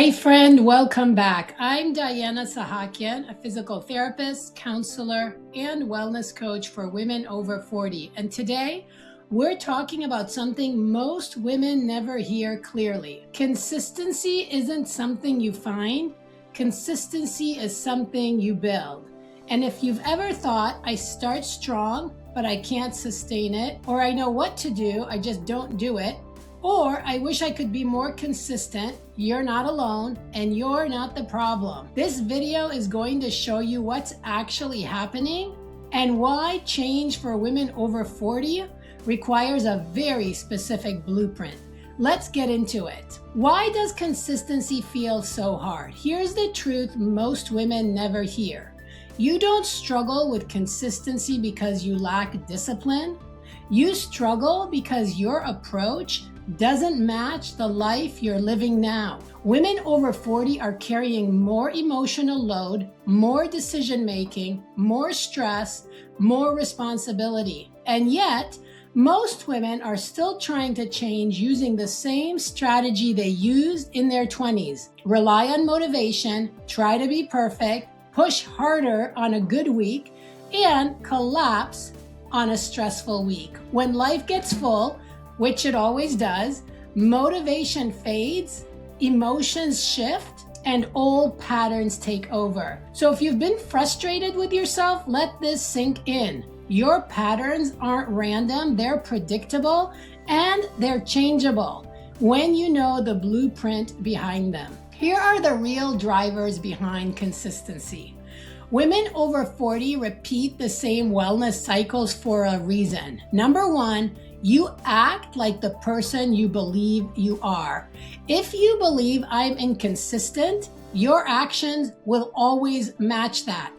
Hey friend, welcome back. I'm Diana Sahakian, a physical therapist, counselor, and wellness coach for women over 40. And today we're talking about something most women never hear clearly. Consistency isn't something you find. Consistency is something you build. And if you've ever thought, I start strong, but I can't sustain it, or I know what to do, I just don't do it, or I wish I could be more consistent, you're not alone and you're not the problem. This video is going to show you what's actually happening and why change for women over 40 requires a very specific blueprint. Let's get into it. Why does consistency feel so hard? Here's the truth most women never hear. You don't struggle with consistency because you lack discipline. You struggle because your approach doesn't match the life you're living now. Women over 40 are carrying more emotional load, more decision making, more stress, more responsibility. And yet, most women are still trying to change using the same strategy they used in their 20s. Rely on motivation, try to be perfect, push harder on a good week, and collapse on a stressful week. When life gets full, which it always does, motivation fades, emotions shift, and old patterns take over. So if you've been frustrated with yourself, let this sink in. Your patterns aren't random, they're predictable, and they're changeable when you know the blueprint behind them. Here are the real drivers behind consistency. Women over 40 repeat the same wellness cycles for a reason. Number one, you act like the person you believe you are. If you believe I'm inconsistent, your actions will always match that.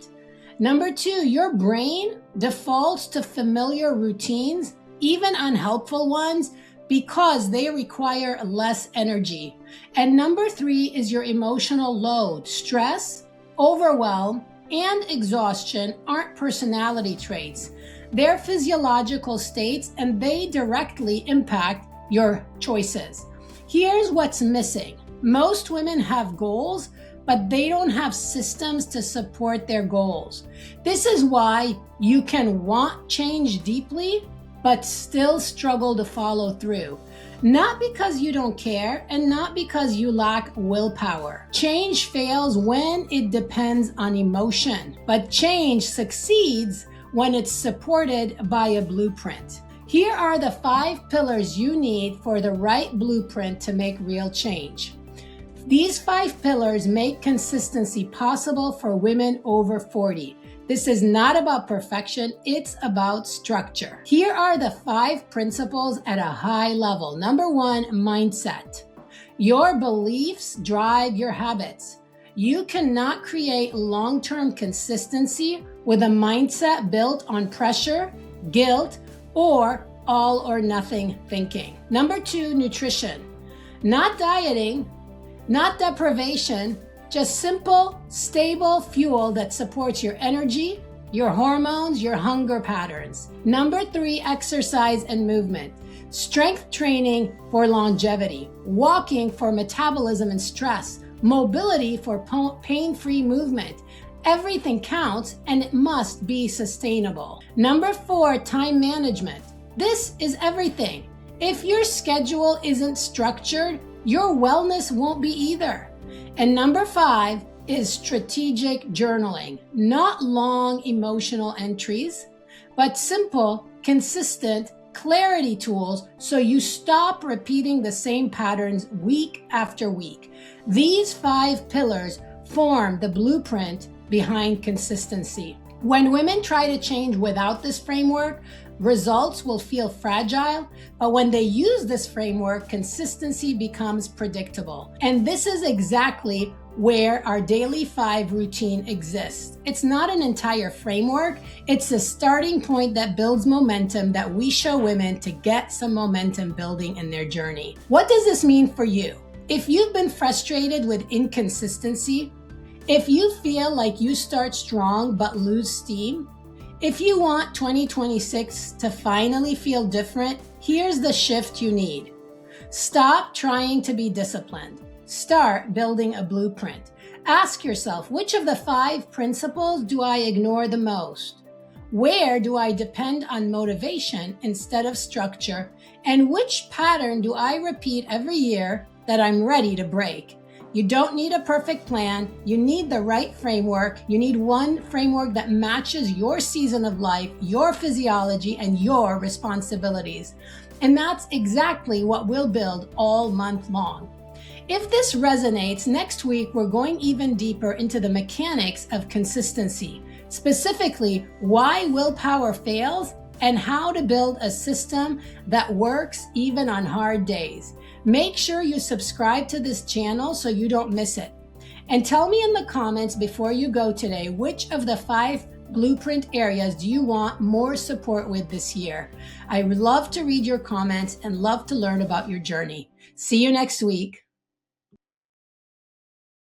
Number two, your brain defaults to familiar routines, even unhelpful ones, because they require less energy. And number three is your emotional load. Stress, overwhelm, and exhaustion aren't personality traits. They're physiological states and they directly impact your choices. Here's what's missing. Most women have goals, but they don't have systems to support their goals. This is why you can want change deeply, but still struggle to follow through. Not because you don't care and not because you lack willpower. Change fails when it depends on emotion, but change succeeds when it's supported by a blueprint. Here are the 5 pillars you need for the right blueprint to make real change. These 5 pillars make consistency possible for women over 40. This is not about perfection, it's about structure. Here are the 5 principles at a high level. Number 1, mindset. Your beliefs drive your habits. You cannot create long-term consistency with a mindset built on pressure, guilt, or all or nothing thinking. Number 2, nutrition. Not dieting, not deprivation, just simple, stable fuel that supports your energy, your hormones, your hunger patterns. Number 3, exercise and movement. Strength training for longevity, walking for metabolism and stress, mobility for pain-free movement. Everything counts and it must be sustainable. Number 4, time management. This is everything. If your schedule isn't structured, your wellness won't be either. And number 5 is strategic journaling. Not long emotional entries, but simple, consistent clarity tools so you stop repeating the same patterns week after week. These 5 pillars form the blueprint behind consistency. When women try to change without this framework, results will feel fragile, but when they use this framework, consistency becomes predictable. And this is exactly where our daily 5 routine exists. It's not an entire framework, it's a starting point that builds momentum that we show women to get some momentum building in their journey. What does this mean for you? If you've been frustrated with inconsistency, if you feel like you start strong but lose steam, if you want 2026 to finally feel different, here's the shift you need. Stop trying to be disciplined. Start building a blueprint. Ask yourself, which of the 5 principles do I ignore the most? Where do I depend on motivation instead of structure? And which pattern do I repeat every year that I'm ready to break? You don't need a perfect plan. You need the right framework. You need one framework that matches your season of life, your physiology, and your responsibilities. And that's exactly what we'll build all month long. If this resonates, next week we're going even deeper into the mechanics of consistency, specifically why willpower fails and how to build a system that works even on hard days. Make sure you subscribe to this channel so you don't miss it. And tell me in the comments before you go today, which of the 5 blueprint areas do you want more support with this year? I would love to read your comments and love to learn about your journey. See you next week.